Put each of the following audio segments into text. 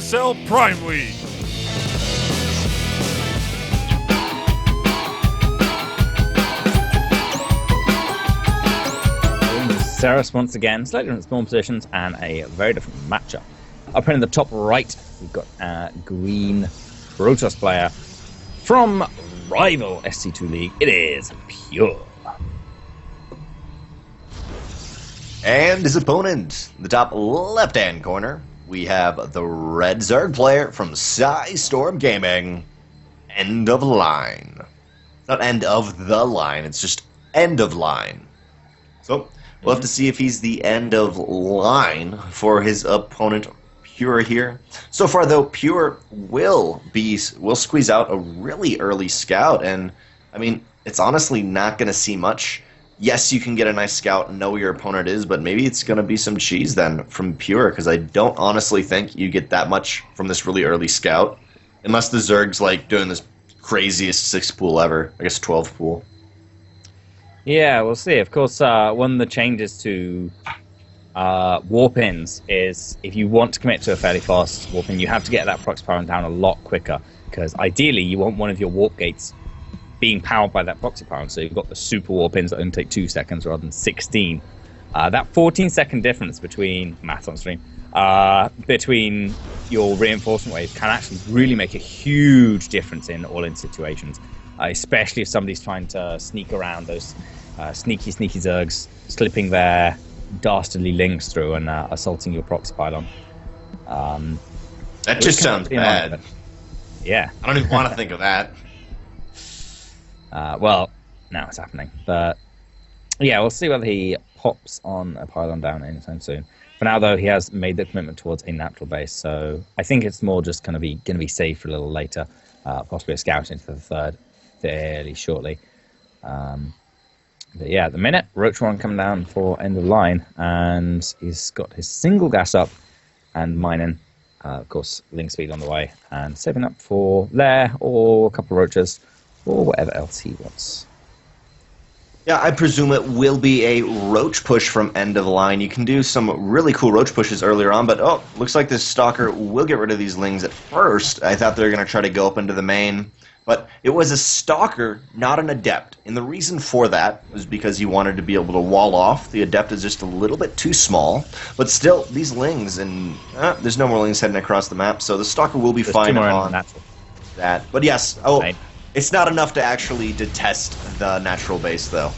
USL Prime League. Ceres once again, slightly different spawn positions and a very different matchup. Up in the top right, we've got a green Protoss player from rival SC2 League. It is Pure. And his opponent, in the top left-hand corner, we have the red Zerg player from Storm Gaming, EndofLine. It's not end of the line, it's just EndofLine. So, we'll have to see if he's the end of line for his opponent, Pure, here. So far, though, Pure will squeeze out a really early scout, and, I mean, it's honestly not going to see much. Yes, you can get a nice scout and know where your opponent is, but maybe it's going to be some cheese then from Pure, because I don't honestly think you get that much from this really early scout, unless the Zerg's, like, doing this craziest 6 pool ever. I guess 12 pool. Yeah, we'll see. Of course, one of the changes to warp-ins is if you want to commit to a fairly fast warp-in, you have to get that proxy power down a lot quicker, because ideally you want one of your warp gates being powered by that proxy power, so you've got the super warp-ins that only take 2 seconds rather than 16. That 14-second difference between, math on stream, between your reinforcement waves can actually really make a huge difference in all-in situations. Especially if somebody's trying to sneak around those sneaky Zergs, slipping their dastardly links through and assaulting your proxy pylon. That just sounds bad. Yeah. I don't even want to think of that. Well, now it's happening. But yeah, we'll see whether he pops on a pylon down anytime soon. For now, though, he has made the commitment towards a natural base, so I think it's more just going to be safe for a little later, possibly a scout into the third fairly shortly. But yeah, at the minute, Roach One coming down for end of line, and he's got his single gas up and mining, of course, link speed on the way, and saving up for Lair or a couple of Roaches or whatever else he wants. Yeah, I presume it will be a Roach push from end of line. You can do some really cool Roach pushes earlier on, but oh, looks like this Stalker will get rid of these Lings at first. I thought they were going to try to go up into the main. But it was a Stalker, not an Adept. And the reason for that was because he wanted to be able to wall off. The Adept is just a little bit too small. But still, these Lings, and there's no more Lings heading across the map, so the Stalker will be fine on that. But yes, it's not enough to actually detest the natural base, though.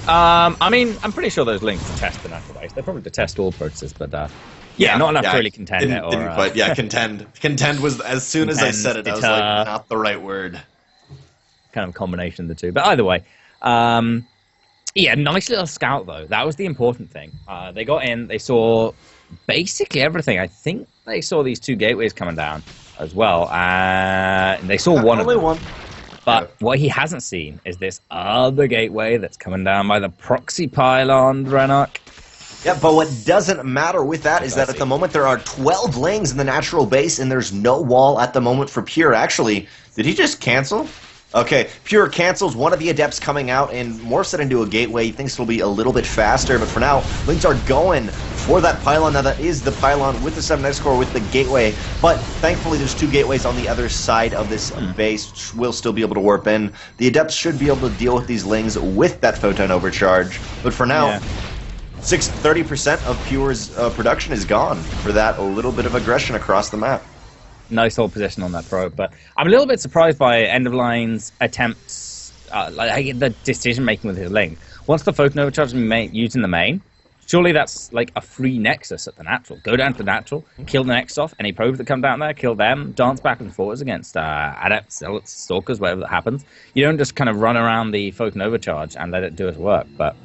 I mean, I'm pretty sure those Lings detest the natural base. They probably detest all Protoss, but yeah, not enough to really contend it. Didn't quite, contend. Contend was, as soon as I said it, I was like, not the right word. Kind of a combination of the two. But either way, yeah, nice little scout, though. That was the important thing. They got in, they saw basically everything. I think they saw these 2 gateways coming down as well. And they saw one of them. One. But what he hasn't seen is this other gateway that's coming down by the proxy pylon, Drenok. Yeah, but what doesn't matter with that is that at the moment there are 12 Lings in the natural base, and there's no wall at the moment for Pure. Actually, did he just cancel? Okay, Pure cancels one of the Adepts coming out and morphs it into a gateway. He thinks it'll be a little bit faster, but for now, Lings are going for that pylon. Now, that is the pylon with the 7x core with the gateway, but thankfully there's 2 gateways on the other side of this base, which will still be able to warp in. The Adepts should be able to deal with these Lings with that photon overcharge, but for now... Yeah. 30% of Pure's production is gone for that little bit of aggression across the map. Nice hold position on that probe, but I'm a little bit surprised by EndofLine's attempts, like the decision making with his link. Once the photon overcharge is used in the main, surely that's like a free nexus at the natural. Go down to the natural, kill the next off, any probes that come down there, kill them, dance back and forwards against adepts, zealots, stalkers, whatever that happens. You don't just kind of run around the photon overcharge and let it do its work, but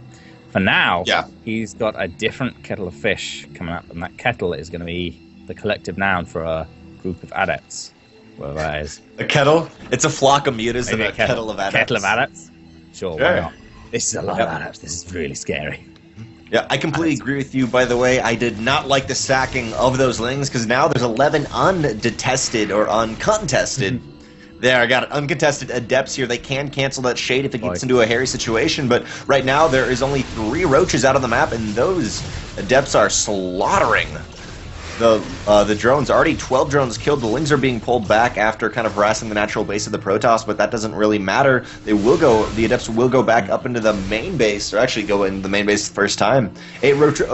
for now, he's got a different kettle of fish coming up, and that kettle is going to be the collective noun for a group of adepts. Whatever that is. A kettle? It's a flock of mutas and a kettle of adepts. Kettle of adepts? Sure, why not? This is a lot of adepts. This is really scary. Yeah, I completely agree with you, by the way. I did not like the sacking of those Lings, because now there's 11 undetested or uncontested. There, I got it. Uncontested Adepts here. They can cancel that shade if it gets into a hairy situation, but right now there is only 3 Roaches out of the map, and those Adepts are slaughtering the drones. Already 12 drones killed. The Lings are being pulled back after kind of harassing the natural base of the Protoss, but that doesn't really matter. They will go. The Adepts will go back up into the main base, or actually go into the main base the first time. 8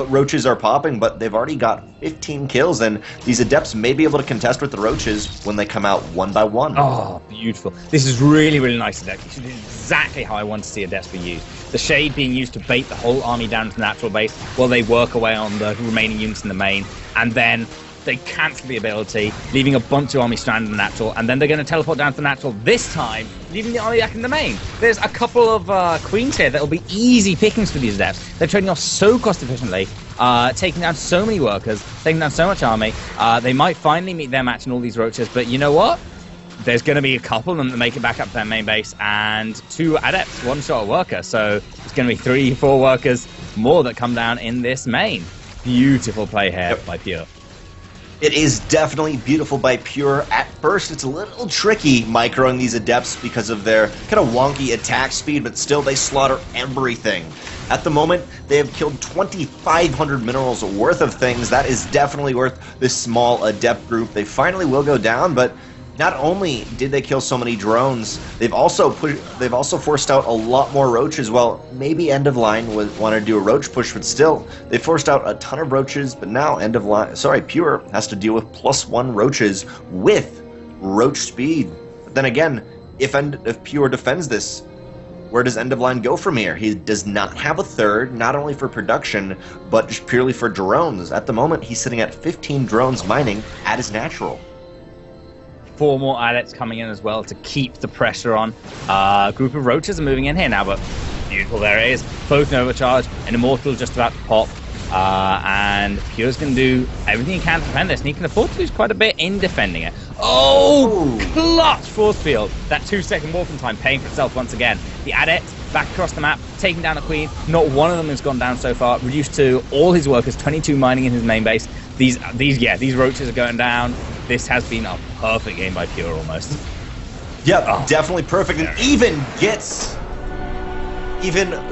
roaches are popping, but they've already got 15 kills, and these Adepts may be able to contest with the roaches when they come out one by one. Oh, beautiful. This is really, really nice execution. This is exactly how I want to see Adepts be used. The Shade being used to bait the whole army down to the natural base while they work away on the remaining units in the main, and then they cancel the ability, leaving a bunch of army stranded in the natural, and then they're going to teleport down to the natural this time, leaving the army back in the main. There's a couple of queens here that will be easy pickings for these Adepts. They're trading off so cost efficiently, taking down so many workers, taking down so much army. They might finally meet their match in all these roaches, but you know what? There's going to be a couple of them that make it back up to their main base, and 2 Adepts, 1 shot a worker. So it's going to be 3, 4 workers more that come down in this main. Beautiful play here by Pure. It is definitely beautiful by Pure. At first, it's a little tricky microing these Adepts because of their kind of wonky attack speed, but still they slaughter everything. At the moment, they have killed 2,500 minerals worth of things. That is definitely worth this small Adept group. They finally will go down, but not only did they kill so many drones, they've also forced out a lot more roaches. Well, maybe EndofLine wanted to do a roach push, but still, they forced out a ton of roaches. But now Pure has to deal with +1 roaches with roach speed. But then again, if Pure defends this, where does EndofLine go from here? He does not have a third, not only for production, but just purely for drones. At the moment, he's sitting at 15 drones mining at his natural. 4 more Adepts coming in as well to keep the pressure on. Group of roaches are moving in here now, but beautiful, there it is. Both overcharge, an Immortal just about to pop. And Pure's going to do everything he can to defend this, and he can afford to lose quite a bit in defending it. Oh, clutch force field. That 2-second warping time paying for itself once again. The Adepts back across the map, taking down a queen. Not one of them has gone down so far. Reduced to all his workers, 22 mining in his main base. These roaches are going down. This has been a perfect game by Pure almost. Yep, definitely perfect. And even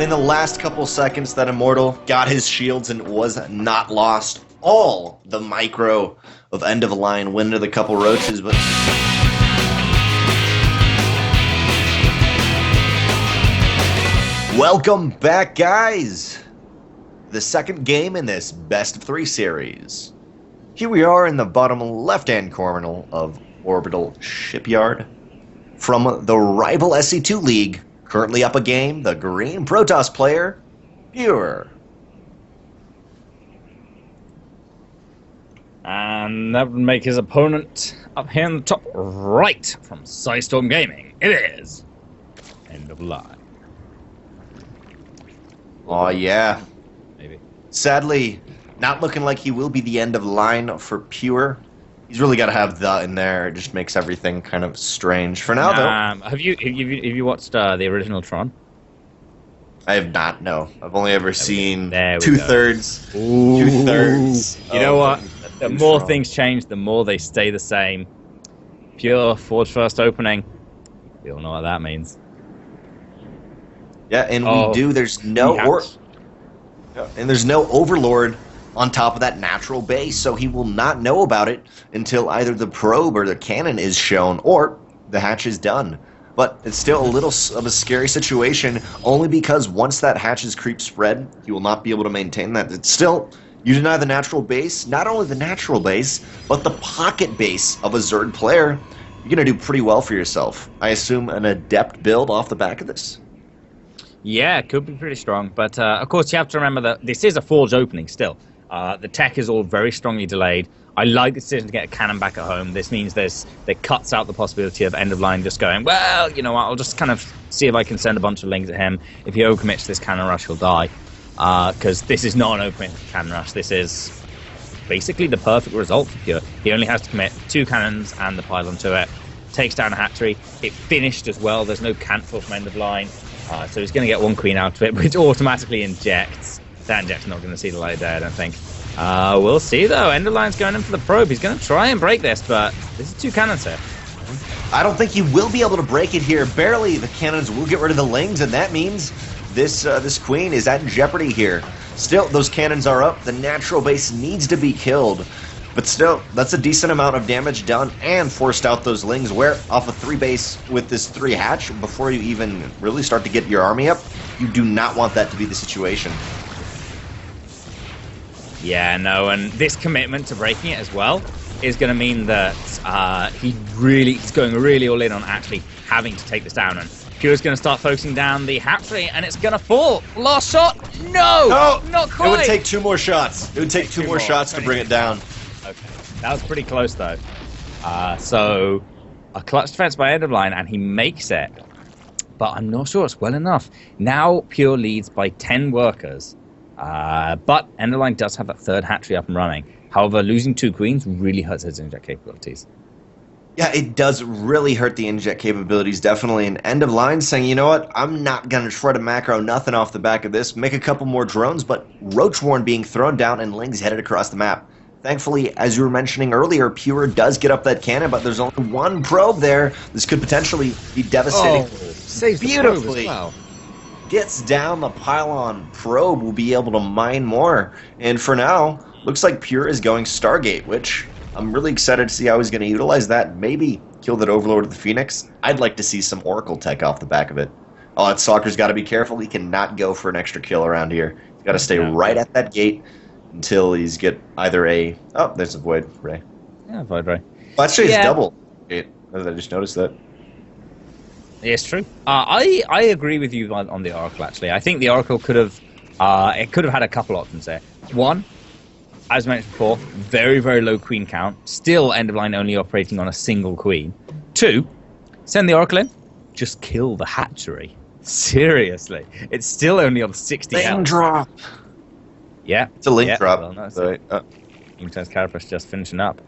in the last couple seconds, that Immortal got his shields and was not lost. All the micro of EndofLine went into the couple roaches, but welcome back, guys. The second game in this best of 3 series. Here we are in the bottom left-hand corner of Orbital Shipyard. From the rival SC2 League, currently up a game, the green Protoss player, Pure. And that would make his opponent up here in the top right from Storm Gaming. It is EndofLine. Oh yeah. Maybe. Sadly, not looking like he will be the EndofLine for Pure. He's really got to have the in there. It just makes everything kind of strange. For now, though. Have you watched the original Tron? I have not, no. I've only ever seen there we two-thirds. Go. Two-thirds. You know what? The more things change, the more they stay the same. Pure Forge first opening. We all know what that means. Yeah, and we do. There's no there's no Overlord on top of that natural base, so he will not know about it until either the probe or the cannon is shown, or the hatch is done. But it's still a little of a scary situation, only because once that hatch's creep spread, he will not be able to maintain that. It's still, you deny the natural base, not only the natural base, but the pocket base of a Zerg player, you're going to do pretty well for yourself. I assume an Adept build off the back of this? Yeah, it could be pretty strong, but of course you have to remember that this is a Forge opening still. The tech is all very strongly delayed. I like the decision to get a cannon back at home. This means that cuts out the possibility of EndofLine just going, well, you know what, I'll just kind of see if I can send a bunch of Lings at him. If he overcommits to this cannon rush, he'll die. Because this is not an opening cannon rush. This is basically the perfect result for Pure. He only has to commit 2 cannons and the pylon to it. Takes down a hatchery. It finished as well. There's no cancel from EndofLine. So he's going to get 1 queen out of it, which automatically injects. That inject's not going to see the light of day, I don't think. We'll see, though. EndofLine's going in for the probe. He's going to try and break this, but this is 2 cannons here. I don't think he will be able to break it here. Barely. The cannons will get rid of the Lings, and that means this queen is at jeopardy here. Still, those cannons are up. The natural base needs to be killed. But still, that's a decent amount of damage done and forced out those Lings, where off a 3 base with this 3 hatch, before you even really start to get your army up, you do not want that to be the situation. Yeah, no, and this commitment to breaking it as well is going to mean that he's going really all in on actually having to take this down, and Pure's going to start focusing down the hatchery, and it's going to fall. Last shot? No, not quite. It would take 2 more shots. It would take 2 more shots to bring it down. Okay, that was pretty close though. So a clutch defense by EndofLine, and he makes it, but I'm not sure it's well enough. Now Pure leads by 10 workers, but EndofLine does have that 3rd hatchery up and running. However, losing 2 queens really hurts his inject capabilities. Yeah, it does really hurt the inject capabilities, definitely. And EndofLine saying, you know what, I'm not going to try to macro nothing off the back of this, make a couple more drones, but Roachwarren being thrown down and Lings headed across the map. Thankfully, as you were mentioning earlier, Pure does get up that cannon, but there's only 1 probe there. This could potentially be devastating. Oh, saves beautifully. The probe as well. Gets down the pylon. Probe will be able to mine more. And for now, looks like Pure is going Stargate, which I'm really excited to see how he's going to utilize that. Maybe kill that Overlord of the Phoenix. I'd like to see some Oracle tech off the back of it. Oh, that Stalker's got to be careful. He cannot go for an extra kill around here. He's got to stay right at that gate until he's get either a... Oh, there's a Void Ray. Yeah, Void Ray. Well, actually, it's double. I just noticed that. Yeah, it's true. I agree with you on the Oracle, actually. I think the Oracle could have... it could have had a couple options there. One, as mentioned before, very, very low queen count. Still EndofLine only operating on a single queen. 2, send the Oracle in. Just kill the hatchery. Seriously. It's still only on 60 health. Drop. Yeah. It's a link drop. Well, no, Intense Carapace just finishing up.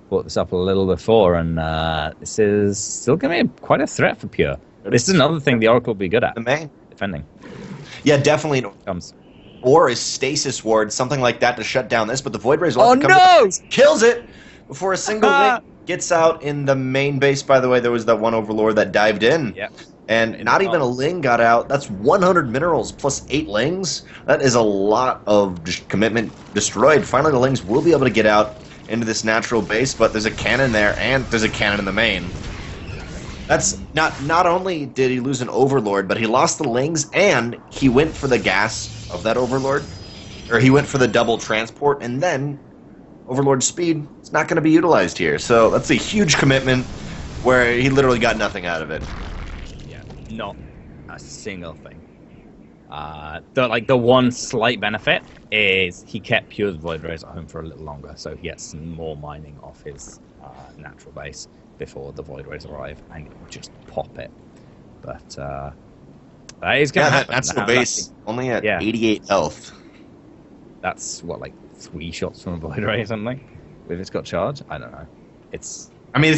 Brought this up a little before, and this is still going to be quite a threat for Pure. This is another thing the Oracle will be good at. The main. Defending. Yeah, definitely. Comes. Or a Stasis Ward, something like that to shut down this, but the Void Rays will kills it before a single wing gets out in the main base. By the way, there was that one Overlord that dived in. Yeah. And not even a Ling got out. That's 100 minerals plus 8 Lings. That is a lot of commitment destroyed. Finally, the Lings will be able to get out into this natural base, but there's a cannon there, and there's a cannon in the main. That's not only did he lose an Overlord, but he lost the Lings, and he went for the gas of that Overlord. Or he went for the double transport, and then Overlord speed is not going to be utilized here. So that's a huge commitment where he literally got nothing out of it. Not a single thing. The one slight benefit is he kept Pure's Void Rays at home for a little longer, so he gets some more mining off his natural base before the Void Rays arrive and just pop it. But that is going to happen. That natural base only at 88 health. That's what, like 3 shots from a Void Ray or something? If it's got charge? I don't know. It's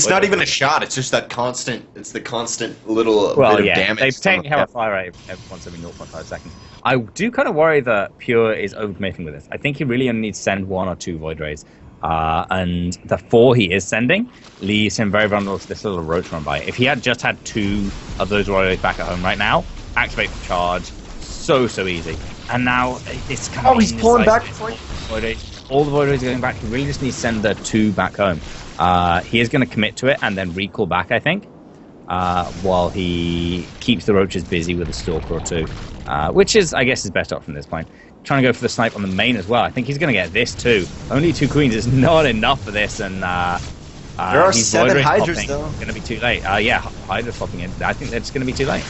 not even a shot. It's just that constant. It's the constant little bit of damage. They technically have a fire rate once every 0.5 seconds. I do kind of worry that Pure is overcommitting with this. I think he really only needs to send 1 or 2 Void Rays. And the 4 he is sending leaves him very vulnerable to this little roach run by. If he had just had 2 of those Void Rays back at home right now, activate the charge, so easy. And now it's kind of... he's pulling back. All the Void Rays are going back. He really just needs to send the 2 back home. He is going to commit to it and then recall back, I think, while he keeps the roaches busy with a Stalker or 2, which is, I guess, his best option at this point. Trying to go for the snipe on the main as well. I think he's going to get this too. Only 2 queens is not enough for this, and there are 7 Hydras though. Going to be too late. Hydras popping in. I think that's going to be too late.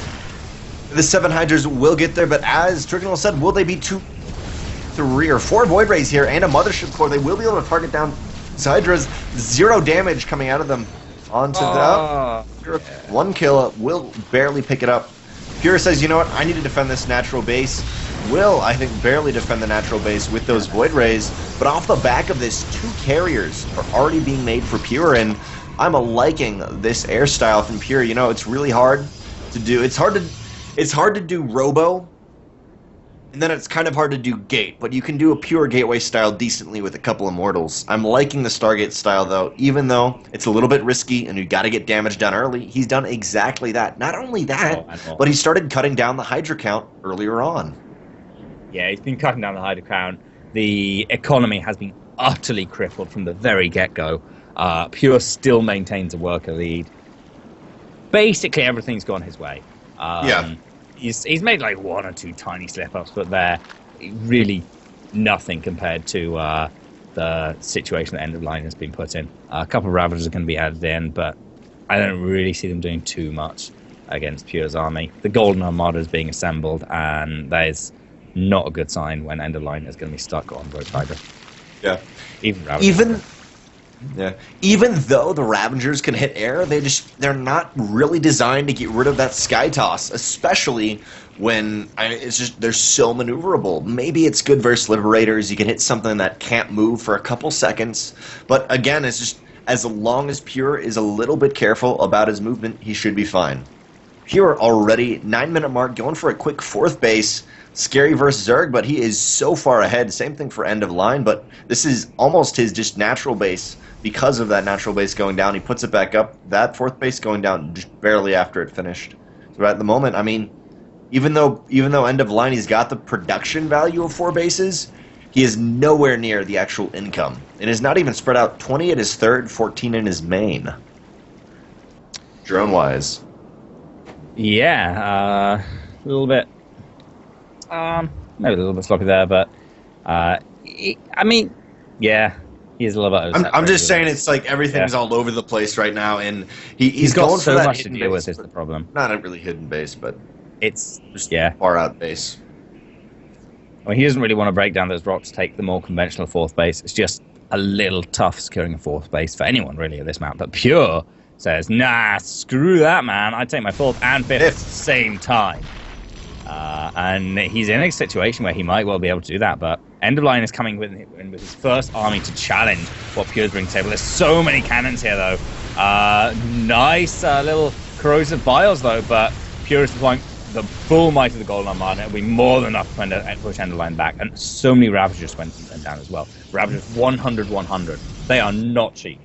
The 7 Hydras will get there, but as Trigonal said, will they be 2, 3, or 4 Void Rays here and a Mothership Core? They will be able to target down Hydras. 0 damage coming out of them onto the 1 kill. Will barely pick it up. Pure says, you know what, I need to defend this natural base. Will, I think, barely defend the natural base with those Void Rays. But off the back of this, 2 carriers are already being made for Pure, and I'm liking this air style from Pure. You know, it's really hard to do. It's hard to do Robo, and then it's kind of hard to do Gate, but you can do a Pure Gateway style decently with a couple Immortals. I'm liking the Stargate style, though, even though it's a little bit risky and you got to get damage done early. He's done exactly that. Not only that, but he started cutting down the Hydra count earlier on. Yeah, he's been cutting down the Hydra count. The economy has been utterly crippled from the very get-go. Pure still maintains a worker lead. Basically, everything's gone his way. He's made like one or two tiny slip-ups, but they're really nothing compared to the situation that EndofLine has been put in. A couple of Ravagers are going to be added in, but I don't really see them doing too much against Pure's army. The Golden Armada is being assembled, and that is not a good sign when EndofLine is going to be stuck on Rogue Hydra. Yeah. Even though the Ravagers can hit air, they're not really designed to get rid of that sky toss, especially when they're so maneuverable. Maybe it's good versus Liberators. You can hit something that can't move for a couple seconds, but again, it's just as long as Pure is a little bit careful about his movement, he should be fine. Pure already 9-minute mark, going for a quick 4th base. Scary versus Zerg, but he is so far ahead. Same thing for EndofLine, but this is almost his just natural base. Because of that natural base going down, he puts it back up. That 4th base going down just barely after it finished. So at the moment, I mean, even though EndofLine, he's got the production value of 4 bases, he is nowhere near the actual income. And is not even spread out 20 at his 3rd, 14 in his main. Drone-wise. Yeah, a little bit. Maybe a little bit sloppy there, but I mean, yeah, he's a little bit. I'm just saying, it's like everything's all over the place right now, and he's got going so for that much to hidden deal base, with. Is the problem? Not a really hidden base, but it's just yeah, far out base. I mean, he doesn't really want to break down those rocks, take the more conventional 4th base. It's just a little tough securing a 4th base for anyone really at this map. But Pure says, nah, screw that, man. I take my 4th and 5th at the same time. And he's in a situation where he might well be able to do that, but EndofLine is coming with his first army to challenge what Pure's bringing to the table. There's so many cannons here, though. Nice little corrosive biles, though, but Pure is deploying the full might of the Golden Armada. It'll be more than enough to push EndofLine back, and so many Ravagers went down as well. Ravagers 100. They are not cheap.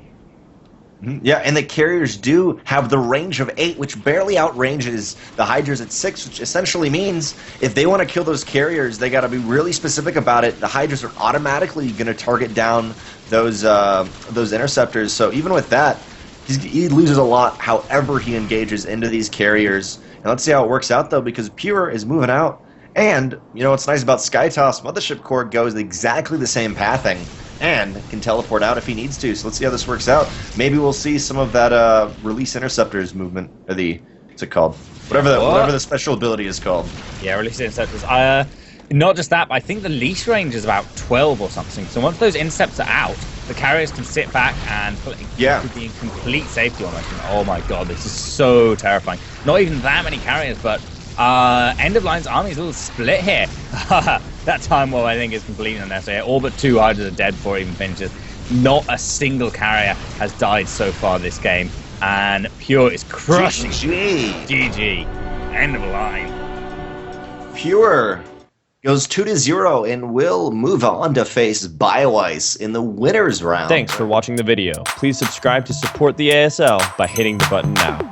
Yeah, and the carriers do have the range of 8, which barely outranges the Hydras at 6, which essentially means if they want to kill those carriers, they got to be really specific about it. The Hydras are automatically going to target down those interceptors. So even with that, he loses a lot however he engages into these carriers. And let's see how it works out, though, because Pure is moving out. And, you know what's nice about Skytoss, Mothership Core goes exactly the same pathing and can teleport out if he needs to. So let's see how this works out. Maybe we'll see some of that release interceptors movement, or what's it called? Whatever the special ability is called. Yeah, release interceptors. Not just that, but I think the leash range is about 12 or something. So once those intercepts are out, the carriers can sit back and be in complete safety almost. And oh my god, this is so terrifying. Not even that many carriers, but EndofLine's army is a little split here. That time war, I think, is completely unnecessary. All but 2 Hydras are dead before it even finishes. Not a single carrier has died so far this game, and Pure is crushing. GG. EndofLine. Pure goes 2-0 and will move on to face BioIce in the winners round. Thanks for watching the video. Please subscribe to support the ASL by hitting the button now.